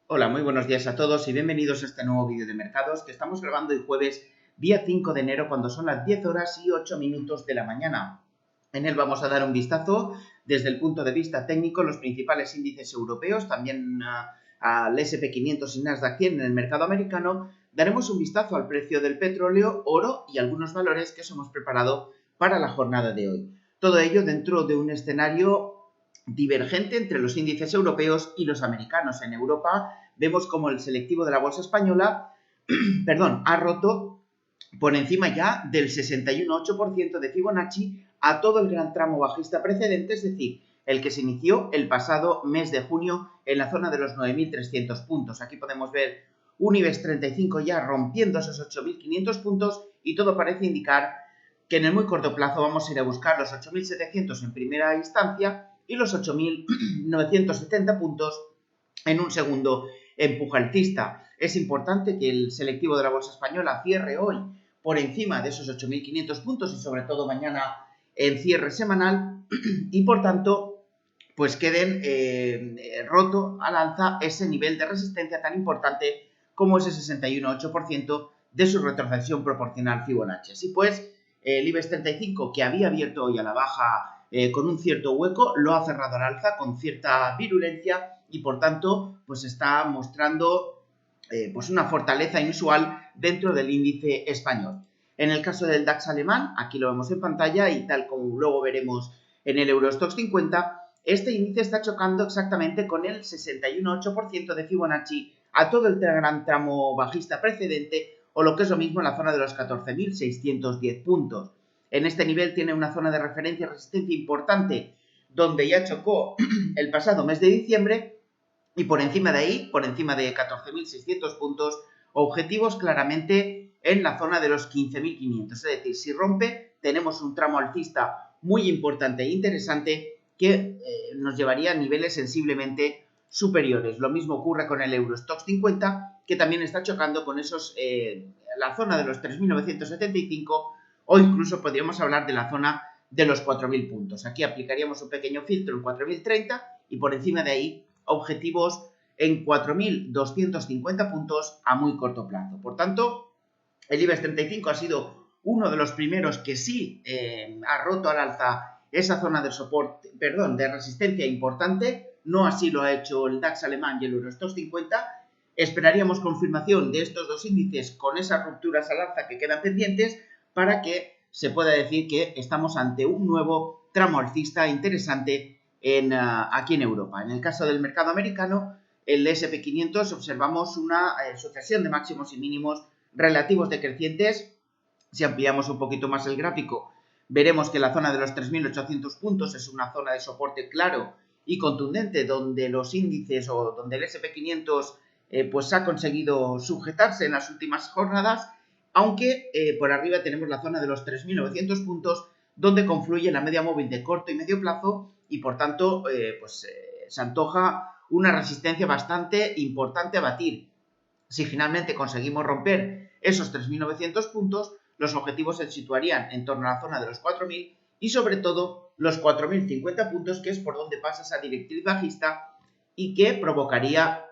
Hola, muy buenos días a todos y bienvenidos a este nuevo vídeo de mercados que estamos grabando el jueves día 5 de enero cuando son las 10 horas y 8 minutos de la mañana. En él vamos a dar un vistazo desde el punto de vista técnico los principales índices europeos, también al SP500 y Nasdaq 100 en el mercado americano. Daremos un vistazo al precio del petróleo, oro y algunos valores que os hemos preparado para la jornada de hoy. Todo ello dentro de un escenario divergente entre los índices europeos y los americanos. En Europa vemos como el selectivo de la bolsa española ha roto por encima ya del 61,8% de Fibonacci a todo el gran tramo bajista precedente, es decir, el que se inició el pasado mes de junio en la zona de los 9.300 puntos. Aquí podemos ver un IBEX 35 ya rompiendo esos 8.500 puntos y todo parece indicar que en el muy corto plazo vamos a ir a buscar los 8.700 en primera instancia y los 8.970 puntos en un segundo empuje alcista. Es importante que el selectivo de la bolsa española cierre hoy por encima de esos 8.500 puntos y sobre todo mañana en cierre semanal y por tanto pues queden roto al alza ese nivel de resistencia tan importante como ese 61,8% de su retrocesión proporcional Fibonacci. Así pues, el IBEX 35, que había abierto hoy a la baja con un cierto hueco, lo ha cerrado al alza con cierta virulencia y por tanto pues está mostrando pues una fortaleza inusual dentro del índice español. En el caso del DAX alemán, aquí lo vemos en pantalla y tal como luego veremos en el Eurostoxx 50, este índice está chocando exactamente con el 61,8% de Fibonacci a todo el gran tramo bajista precedente o lo que es lo mismo en la zona de los 14.610 puntos. En este nivel tiene una zona de referencia y resistencia importante donde ya chocó el pasado mes de diciembre y por encima de ahí, por encima de 14.600 puntos, objetivos claramente en la zona de los 15.500. Es decir, si rompe, tenemos un tramo alcista muy importante e interesante que nos llevaría a niveles sensiblemente superiores. Lo mismo ocurre con el Eurostoxx 50, que también está chocando con esos, la zona de los 3.975 o incluso podríamos hablar de la zona de los 4.000 puntos. Aquí aplicaríamos un pequeño filtro en 4.030 y por encima de ahí objetivos en 4.250 puntos a muy corto plazo. Por tanto, el IBEX 35 ha sido uno de los primeros que sí ha roto al alza esa zona de soporte, de resistencia importante. No así lo ha hecho el DAX alemán y el Eurostoxx 50. Esperaríamos confirmación de estos dos índices con esas rupturas al alza que quedan pendientes para que se pueda decir que estamos ante un nuevo tramo alcista interesante aquí en Europa. En el caso del mercado americano, el SP500 observamos una sucesión de máximos y mínimos relativos decrecientes. Si ampliamos un poquito más el gráfico, veremos que la zona de los 3.800 puntos es una zona de soporte claro y contundente donde los índices o donde el SP500 pues ha conseguido sujetarse en las últimas jornadas, aunque por arriba tenemos la zona de los 3.900 puntos donde confluye la media móvil de corto y medio plazo y por tanto se antoja una resistencia bastante importante a batir. Si finalmente conseguimos romper esos 3.900 puntos, los objetivos se situarían en torno a la zona de los 4.000 y sobre todo los 4.050 puntos, que es por donde pasa esa directriz bajista y que provocaría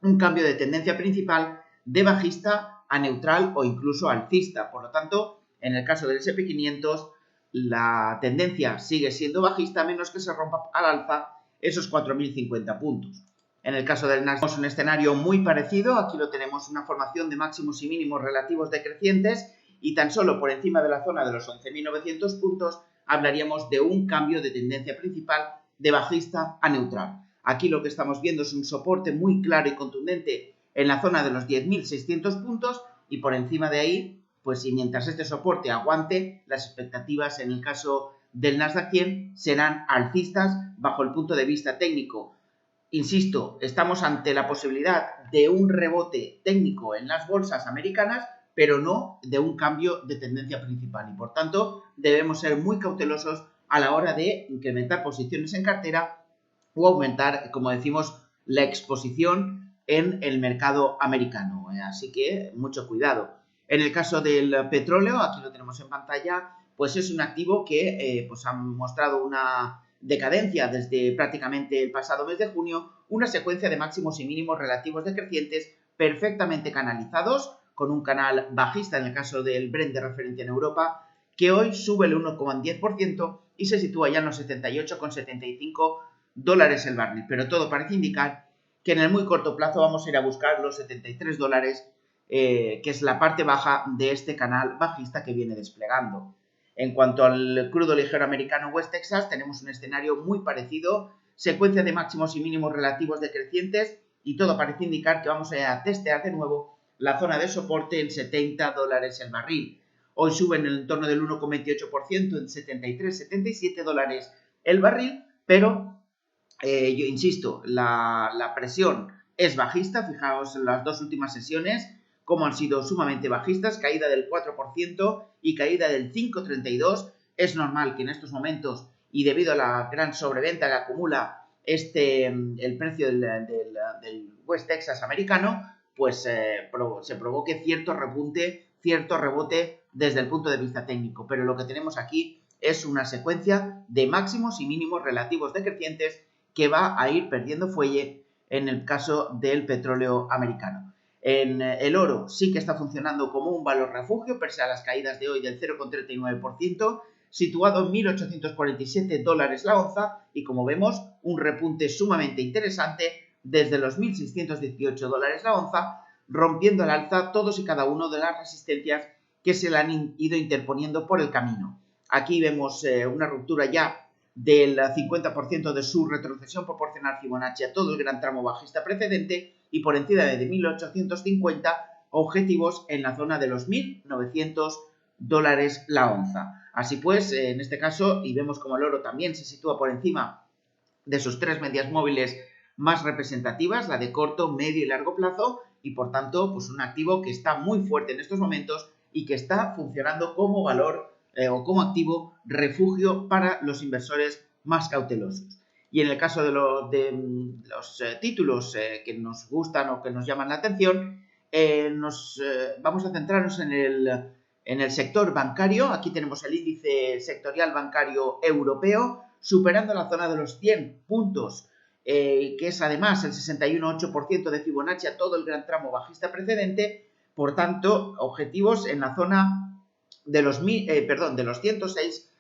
un cambio de tendencia principal de bajista a neutral o incluso alcista. Por lo tanto, en el caso del SP500, la tendencia sigue siendo bajista a menos que se rompa al alza esos 4.050 puntos. En el caso del Nasdaq es un escenario muy parecido. Aquí lo tenemos una formación de máximos y mínimos relativos decrecientes y tan solo por encima de la zona de los 11.900 puntos hablaríamos de un cambio de tendencia principal de bajista a neutral. Aquí lo que estamos viendo es un soporte muy claro y contundente en la zona de los 10.600 puntos y por encima de ahí, pues y mientras este soporte aguante, las expectativas en el caso del Nasdaq 100 serán alcistas bajo el punto de vista técnico. Insisto, estamos ante la posibilidad de un rebote técnico en las bolsas americanas, pero no de un cambio de tendencia principal y por tanto debemos ser muy cautelosos a la hora de incrementar posiciones en cartera o aumentar, como decimos, la exposición en el mercado americano. Así que mucho cuidado. En el caso del petróleo, aquí lo tenemos en pantalla, pues es un activo que pues ha mostrado una decadencia desde prácticamente el pasado mes de junio, una secuencia de máximos y mínimos relativos decrecientes perfectamente canalizados, con un canal bajista en el caso del Brent de referencia en Europa, que hoy sube el 1,10% y se sitúa ya en los 78,75 dólares el barril. Pero todo parece indicar que en el muy corto plazo vamos a ir a buscar los 73 dólares, que es la parte baja de este canal bajista que viene desplegando. En cuanto al crudo ligero americano West Texas, tenemos un escenario muy parecido, secuencia de máximos y mínimos relativos decrecientes, y todo parece indicar que vamos a testear de nuevo la zona de soporte en 70 dólares el barril. Hoy sube en el entorno del 1,28% en 73-77 dólares el barril, pero yo insisto, la presión es bajista. Fijaos en las dos últimas sesiones cómo han sido sumamente bajistas, caída del 4% y caída del 5,32%. Es normal que en estos momentos, y debido a la gran sobreventa que acumula el precio del West Texas americano, pues se provoque cierto repunte, cierto rebote desde el punto de vista técnico. Pero lo que tenemos aquí es una secuencia de máximos y mínimos relativos decrecientes que va a ir perdiendo fuelle en el caso del petróleo americano. En el oro sí que está funcionando como un valor refugio, pese a las caídas de hoy del 0,39%, situado en 1.847 dólares la onza, y como vemos, un repunte sumamente interesante desde los 1.618 dólares la onza, rompiendo al alza todos y cada uno de las resistencias que se le han ido interponiendo por el camino. Aquí vemos una ruptura ya del 50% de su retrocesión proporcional Fibonacci a todo el gran tramo bajista precedente, y por encima de 1850 objetivos en la zona de los 1.900 dólares la onza. Así pues, en este caso, y vemos como el oro también se sitúa por encima de sus tres medias móviles más representativas, la de corto, medio y largo plazo, y por tanto, pues un activo que está muy fuerte en estos momentos y que está funcionando como valor o como activo refugio para los inversores más cautelosos. Y en el caso de los títulos que nos gustan o que nos llaman la atención, vamos a centrarnos en el sector bancario. Aquí tenemos el índice sectorial bancario europeo superando la zona de los 100 puntos, que es además el 61,8% de Fibonacci a todo el gran tramo bajista precedente. Por tanto, objetivos en la zona de los 106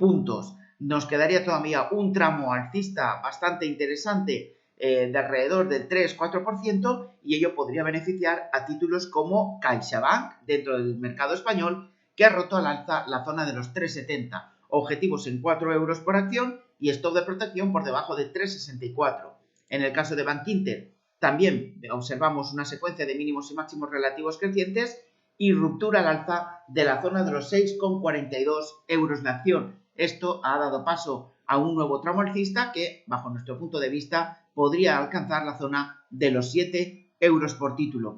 puntos. Nos quedaría todavía un tramo alcista bastante interesante de alrededor del 3-4%, y ello podría beneficiar a títulos como CaixaBank dentro del mercado español, que ha roto al alza la zona de los 3,70, objetivos en 4 euros por acción y stop de protección por debajo de 3,64. En el caso de Bankinter también observamos una secuencia de mínimos y máximos relativos crecientes y ruptura al alza de la zona de los 6,42 euros la acción. Esto ha dado paso a un nuevo tramo alcista que, bajo nuestro punto de vista, podría alcanzar la zona de los 7 euros por título,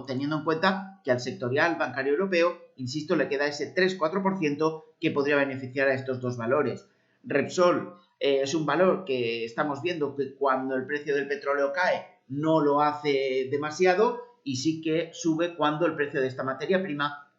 teniendo en cuenta que al sectorial bancario europeo, insisto, le queda ese 3-4% que podría beneficiar a estos dos valores. Repsol es un valor que estamos viendo que cuando el precio del petróleo cae no lo hace demasiado, y sí que sube cuando el precio de esta materia prima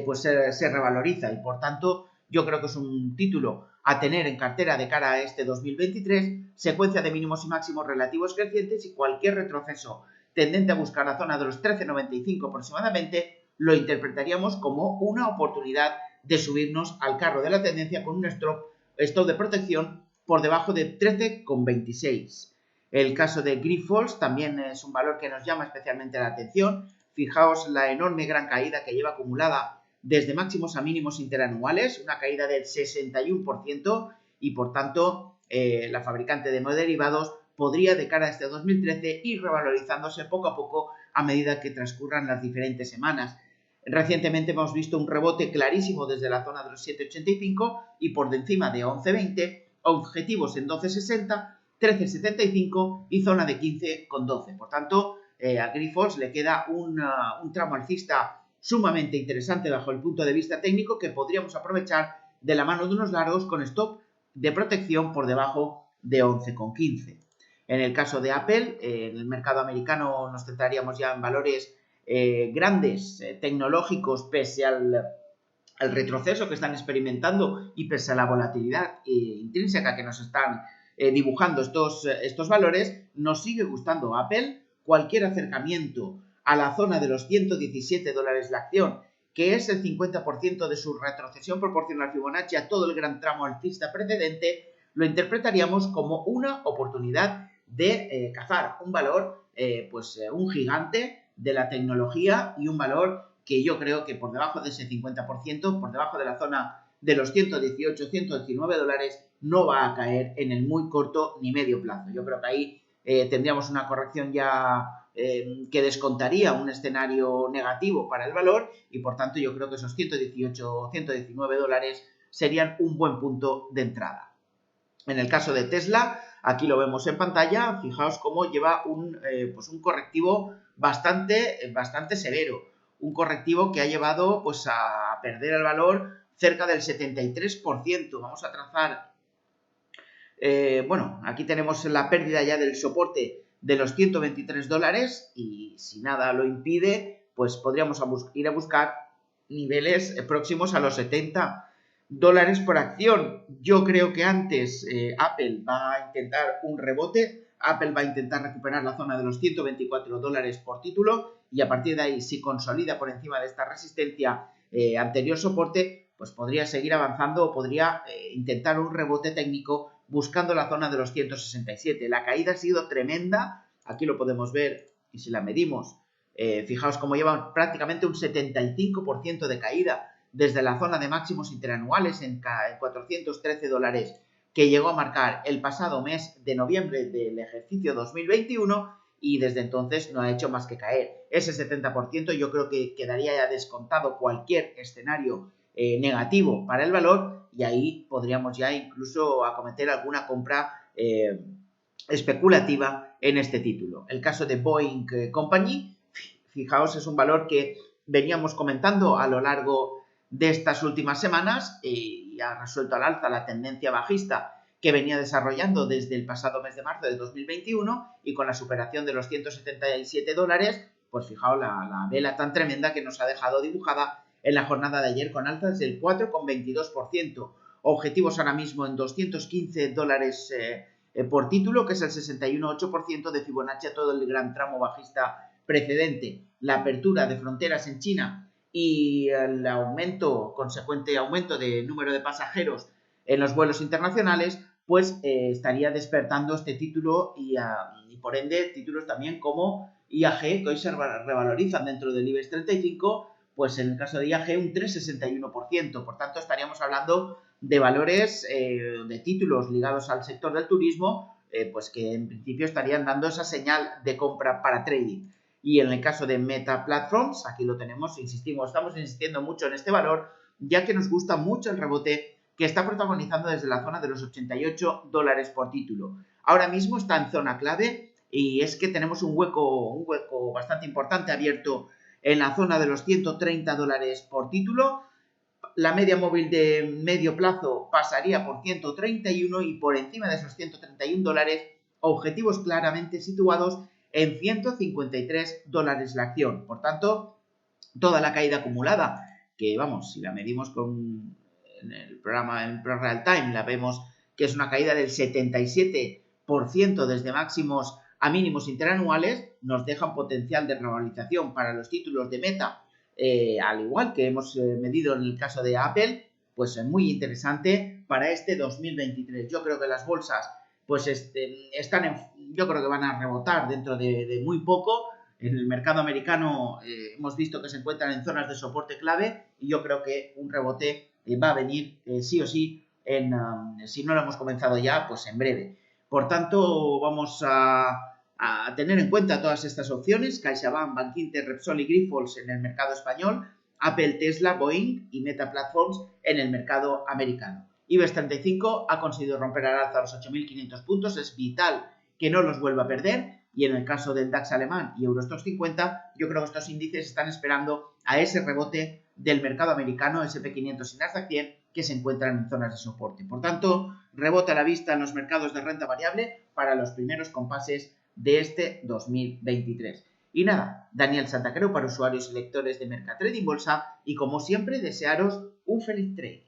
pues se revaloriza, y por tanto yo creo que es un título a tener en cartera de cara a este 2023, secuencia de mínimos y máximos relativos crecientes, y cualquier retroceso tendente a buscar la zona de los 13,95 aproximadamente lo interpretaríamos como una oportunidad de subirnos al carro de la tendencia con un stop de protección por debajo de 13,26. El caso de Grifols también es un valor que nos llama especialmente la atención. Fijaos la enorme gran caída que lleva acumulada desde máximos a mínimos interanuales, una caída del 61%, y por tanto la fabricante de derivados podría de cara a este 2013 ir revalorizándose poco a poco a medida que transcurran las diferentes semanas. Recientemente hemos visto un rebote clarísimo desde la zona de los 7,85 y por encima de 11,20, objetivos en 12,60, 13,75 y zona de 15,12. Por tanto, a Grifols le queda un tramo alcista sumamente interesante bajo el punto de vista técnico, que podríamos aprovechar de la mano de unos largos con stop de protección por debajo de 11,15. En el caso de Apple, en el mercado americano nos centraríamos ya en valores grandes, tecnológicos, pese al el retroceso que están experimentando y pese a la volatilidad intrínseca que nos están dibujando estos valores, nos sigue gustando Apple. Cualquier acercamiento a la zona de los $117 la acción, que es el 50% de su retrocesión proporcional Fibonacci a todo el gran tramo alcista precedente, lo interpretaríamos como una oportunidad de cazar un valor, un gigante de la tecnología y un valor que yo creo que por debajo de ese 50%, por debajo de la zona de los 118, 119 dólares, no va a caer en el muy corto ni medio plazo. Yo creo que ahí tendríamos una corrección ya que descontaría un escenario negativo para el valor y por tanto yo creo que esos 118 o 119 dólares serían un buen punto de entrada. En el caso de Tesla, aquí lo vemos en pantalla, fijaos cómo lleva un correctivo bastante severo, un correctivo que ha llevado pues a perder el valor cerca del 73%. Vamos a trazar, aquí tenemos la pérdida ya del soporte de los 123 dólares y si nada lo impide, pues podríamos ir a buscar niveles próximos a los 70 dólares por acción. Yo creo que antes Apple va a intentar un rebote, Apple va a intentar recuperar la zona de los 124 dólares por título y a partir de ahí, si consolida por encima de esta resistencia anterior soporte, pues podría seguir avanzando o podría intentar un rebote técnico buscando la zona de los 167. La caída ha sido tremenda, aquí lo podemos ver y si la medimos, fijaos cómo lleva prácticamente un 75% de caída desde la zona de máximos interanuales en 413 dólares que llegó a marcar el pasado mes de noviembre del ejercicio 2021 y desde entonces no ha hecho más que caer. Ese 70% yo creo que quedaría ya descontado cualquier escenario negativo para el valor y ahí podríamos ya incluso acometer alguna compra especulativa en este título. El caso de Boeing Company, fijaos, es un valor que veníamos comentando a lo largo de estas últimas semanas y ha resuelto al alza la tendencia bajista que venía desarrollando desde el pasado mes de marzo de 2021 y con la superación de los 177 dólares, pues fijaos la vela tan tremenda que nos ha dejado dibujada en la jornada de ayer con alzas del 4,22%. Objetivos ahora mismo en 215 dólares por título, que es el 61,8% de Fibonacci a todo el gran tramo bajista precedente. La apertura de fronteras en China y el consecuente aumento de número de pasajeros en los vuelos internacionales, pues estaría despertando este título y por ende títulos también como IAG, que hoy se revalorizan dentro del IBEX 35, pues en el caso de IAG un 3,61%. Por tanto, estaríamos hablando de valores, de títulos ligados al sector del turismo, pues que en principio estarían dando esa señal de compra para trading. Y en el caso de Meta Platforms, aquí lo tenemos, estamos insistiendo mucho en este valor, ya que nos gusta mucho el rebote que está protagonizando desde la zona de los 88 dólares por título. Ahora mismo está en zona clave y es que tenemos un hueco bastante importante abierto en la zona de los 130 dólares por título. La media móvil de medio plazo pasaría por 131 y por encima de esos 131 dólares, objetivos claramente situados en 153 dólares la acción. Por tanto, toda la caída acumulada, que vamos, si la medimos en el programa en Pro Real Time, la vemos que es una caída del 77% desde máximos a mínimos interanuales, nos deja un potencial de revalorización para los títulos de Meta, al igual que hemos medido en el caso de Apple, pues es muy interesante para este 2023. Yo creo que las bolsas pues yo creo que van a rebotar dentro de muy poco. En el mercado americano hemos visto que se encuentran en zonas de soporte clave y yo creo que un rebote va a venir sí o sí, si no lo hemos comenzado ya, pues en breve. Por tanto, vamos a tener en cuenta todas estas opciones: CaixaBank, Bankinter, Repsol y Grifols en el mercado español, Apple, Tesla, Boeing y Meta Platforms en el mercado americano. IBEX 35 ha conseguido romper al alza los 8.500 puntos, es vital que no los vuelva a perder, y en el caso del DAX alemán y Eurostoxx 50, yo creo que estos índices están esperando a ese rebote del mercado americano, SP500 y Nasdaq 100, que se encuentran en zonas de soporte. Por tanto, rebote a la vista en los mercados de renta variable para los primeros compases de este 2023. Y nada, Daniel Santacreu para usuarios y lectores de Mercatrading Bolsa y como siempre desearos un feliz trade.